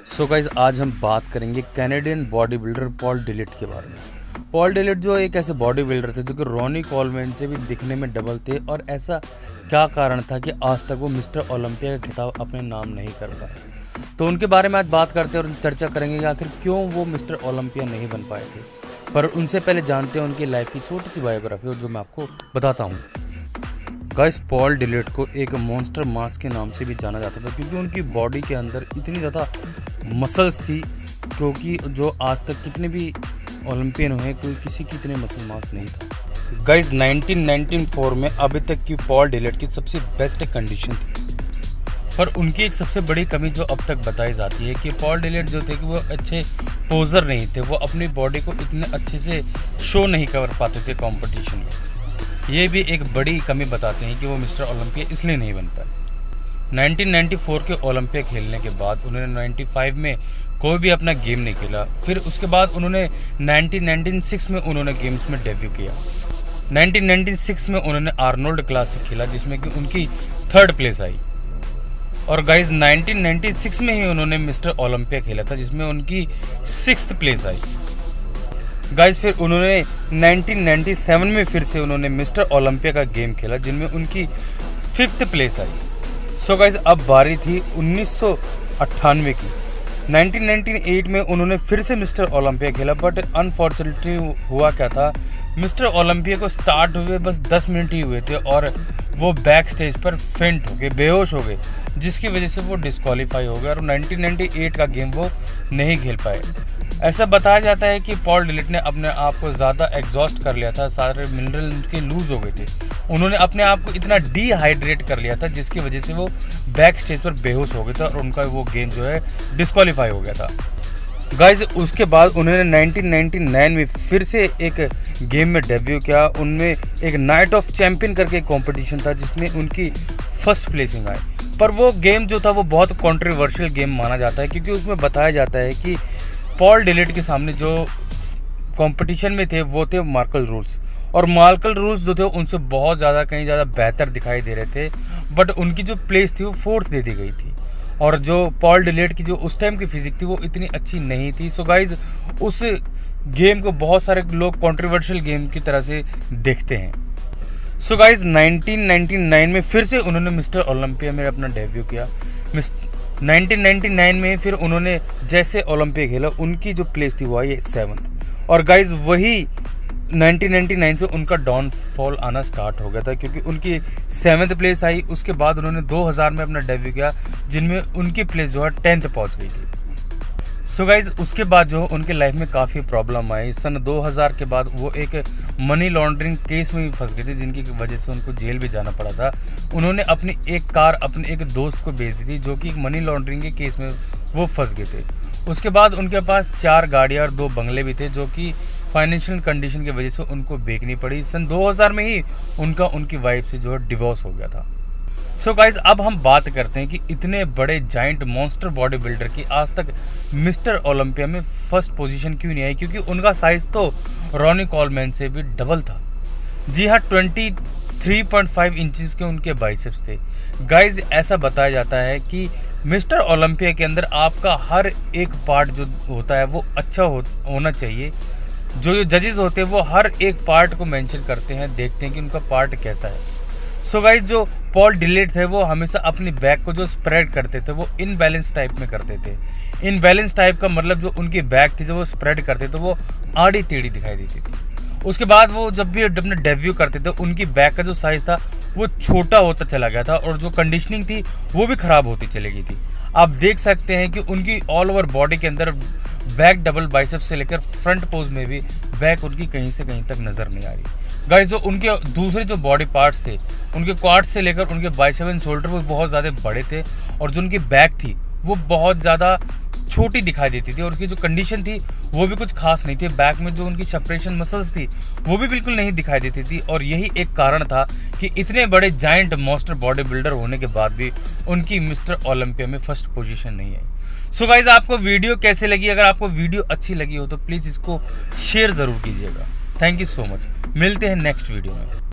So guys आज हम बात करेंगे Canadian body builder Paul delete के बारे में। पॉल डिलिट जो एक ऐसे बॉडी बिल्डर थे जो कि रॉनी कॉलमैन से भी दिखने में डबल थे, और ऐसा क्या कारण था कि आज तक वो मिस्टर ओलंपिया का खिताब अपने नाम नहीं कर पाए। तो उनके बारे में आज बात करते हैं और चर्चा करेंगे कि आखिर क्यों वो मिस्टर ओलंपिया नहीं बन पाए थे। पर उनसे पहले जानते हैं उनकी लाइफ की छोटी सी बायोग्राफी, और जो मैं आपको बताता हूँ। गाइस, पॉल डिलिट को एक मॉन्स्टर मास के नाम से भी जाना जाता था, क्योंकि उनकी बॉडी के अंदर इतनी ज़्यादा मसल्स थी, क्योंकि जो आज तक कितने भी ओलंपियन हुए कोई किसी की इतने मसल मास नहीं था। गाइस, 1994 में अभी तक की पॉल डिलिट की सबसे बेस्ट कंडीशन थी, पर उनकी एक सबसे बड़ी कमी जो अब तक बताई जाती है कि पॉल डिलिट जो थे कि वो अच्छे पोजर नहीं थे। वो अपनी बॉडी को इतने अच्छे से शो नहीं कर पाते थे कंपटीशन में। ये भी एक बड़ी कमी बताते हैं कि वो मिस्टर ओलंपिया इसलिए नहीं बन पाए। 1994 के ओलंपिया खेलने के बाद उन्होंने 95 में कोई भी अपना गेम नहीं खेला। फिर उसके बाद उन्होंने 1996 में उन्होंने गेम्स में डेब्यू किया। 1996 में उन्होंने आर्नोल्ड क्लासिक खेला, जिसमें कि उनकी 3rd प्लेस आई। और गाइज, 1996 में ही उन्होंने मिस्टर ओलंपिया खेला था, जिसमें उनकी 6th प्लेस आई। गाइज, फिर उन्होंने 1997 में फिर से उन्होंने मिस्टर ओलंपिया का गेम खेला, जिनमें उनकी 5th place I. So guys, अब बारी थी 1998 की। 1998 में उन्होंने फिर से मिस्टर ओलंपिया खेला, बट अनफॉर्चुनेटली हुआ क्या था, मिस्टर ओलंपिया को स्टार्ट हुए बस 10 मिनट ही हुए थे और वो बैक स्टेज पर फेंट हो गए, बेहोश हो गए, जिसकी वजह से वो डिस्क्वालीफाई हो गए और 1998 का गेम वो नहीं खेल पाए। ऐसा बताया जाता है कि पॉल डिलिट ने अपने आप को ज़्यादा एग्जॉस्ट कर लिया था, सारे मिनरल उनके लूज हो गए थे। उन्होंने अपने आप को इतना डिहाइड्रेट कर लिया था, जिसकी वजह से वो बैक स्टेज पर बेहोश हो गए थे और उनका वो गेम जो है डिस्क्वालीफाई हो गया था। गाइज, उसके बाद उन्होंने 1999 में फिर से एक गेम में डेब्यू किया। उनमें एक नाइट ऑफ चैंपियन करके एक कॉम्पिटिशन था, जिसमें उनकी 1st प्लेसिंग आई। पर वो गेम जो था वो बहुत कंट्रोवर्शियल गेम माना जाता है, क्योंकि उसमें बताया जाता है कि पॉल डिलिट के सामने जो कंपटीशन में थे वो थे मार्कल रूल्स, और मार्कल रूल्स जो थे उनसे बहुत ज़्यादा कहीं ज़्यादा बेहतर दिखाई दे रहे थे, बट उनकी जो प्लेस थी वो 4th दे दी गई थी। और जो पॉल डिलिट की जो उस टाइम की फिजिक थी वो इतनी अच्छी नहीं थी। सो गाइज, उस गेम को बहुत सारे लोग कंट्रोवर्शियल गेम की तरह से देखते हैं। सो गाइज, 1999 में फिर से उन्होंने मिस्टर ओलंपिया में अपना डेब्यू किया। 1999 में फिर उन्होंने जैसे ओलंपिया खेला, उनकी जो प्लेस थी वो आई 7th। और गाइज, वही 1999 से उनका डाउनफॉल आना स्टार्ट हो गया था, क्योंकि उनकी 7th प्लेस आई। उसके बाद उन्होंने 2000 में अपना डेब्यू किया, जिनमें उनकी प्लेस जो है 10th पहुंच गई थी। सो गाइज, उसके बाद जो उनके लाइफ में काफ़ी प्रॉब्लम आई। सन 2000 के बाद वो एक मनी लॉन्ड्रिंग केस में भी फंस गए थे, जिनकी वजह से उनको जेल भी जाना पड़ा था। उन्होंने अपनी एक कार अपने एक दोस्त को बेच दी थी, जो कि एक मनी लॉन्ड्रिंग के केस में वो फंस गए थे। उसके बाद उनके पास 4 गाड़ियाँ और 2 बंगले भी थे, जो कि फाइनेंशियल कंडीशन की वजह से उनको बेचनी पड़ी। सन 2000 में ही उनकी वाइफ से जो है डिवोर्स हो गया था। सो गाइज, अब हम बात करते हैं कि इतने बड़े जाइंट मॉन्स्टर बॉडी बिल्डर की आज तक मिस्टर ओलंपिया में 1st पोजीशन क्यों नहीं आई, क्योंकि उनका साइज तो रॉनी कॉलमैन से भी डबल था। जी हाँ, 23.5 इंचेस के उनके बाइसेप्स थे। गाइज, ऐसा बताया जाता है कि मिस्टर ओलंपिया के अंदर आपका हर एक पार्ट जो होता है वो अच्छा होना चाहिए। जो जजेस होते हैं वो हर एक पार्ट को मेंशन करते हैं, देखते हैं कि उनका पार्ट कैसा है। सो गाइज, जो पॉल डिलिट थे वो हमेशा अपनी बैक को जो स्प्रेड करते थे वो इनबैलेंस टाइप में करते थे। इनबैलेंस टाइप का मतलब जो उनकी बैक थी जो वो स्प्रेड करते थे वो आड़ी टेढ़ी दिखाई देती थी। उसके बाद वो जब भी अपने डेब्यू करते थे उनकी बैक का जो साइज़ था वो छोटा होता चला गया था, और जो कंडीशनिंग थी वो भी ख़राब होती चली गई थी। आप देख सकते हैं कि उनकी ऑल ओवर बॉडी के अंदर बैक डबल बाइसेप्स से लेकर फ्रंट पोज में भी बैक उनकी कहीं से कहीं तक नज़र नहीं आ रही। गाइस, जो उनके दूसरे जो बॉडी पार्ट्स थे, उनके क्वाड्स से लेकर उनके बाइसेप एंड शोल्डर वो बहुत ज़्यादा बड़े थे, और जो उनकी बैक थी वो बहुत ज़्यादा छोटी दिखाई देती थी, और उसकी जो कंडीशन थी वो भी कुछ खास नहीं थी। बैक में जो उनकी सेपरेशन मसल्स थी वो भी बिल्कुल नहीं दिखाई देती थी, और यही एक कारण था कि इतने बड़े जाइंट मॉन्स्टर बॉडी बिल्डर होने के बाद भी उनकी मिस्टर ओलंपिया में 1st पोजीशन नहीं आई। सो गाइज, आपको वीडियो कैसे लगी? अगर आपको वीडियो अच्छी लगी हो तो प्लीज़ इसको शेयर ज़रूर कीजिएगा। Thank you so much. मिलते हैं नेक्स्ट वीडियो में।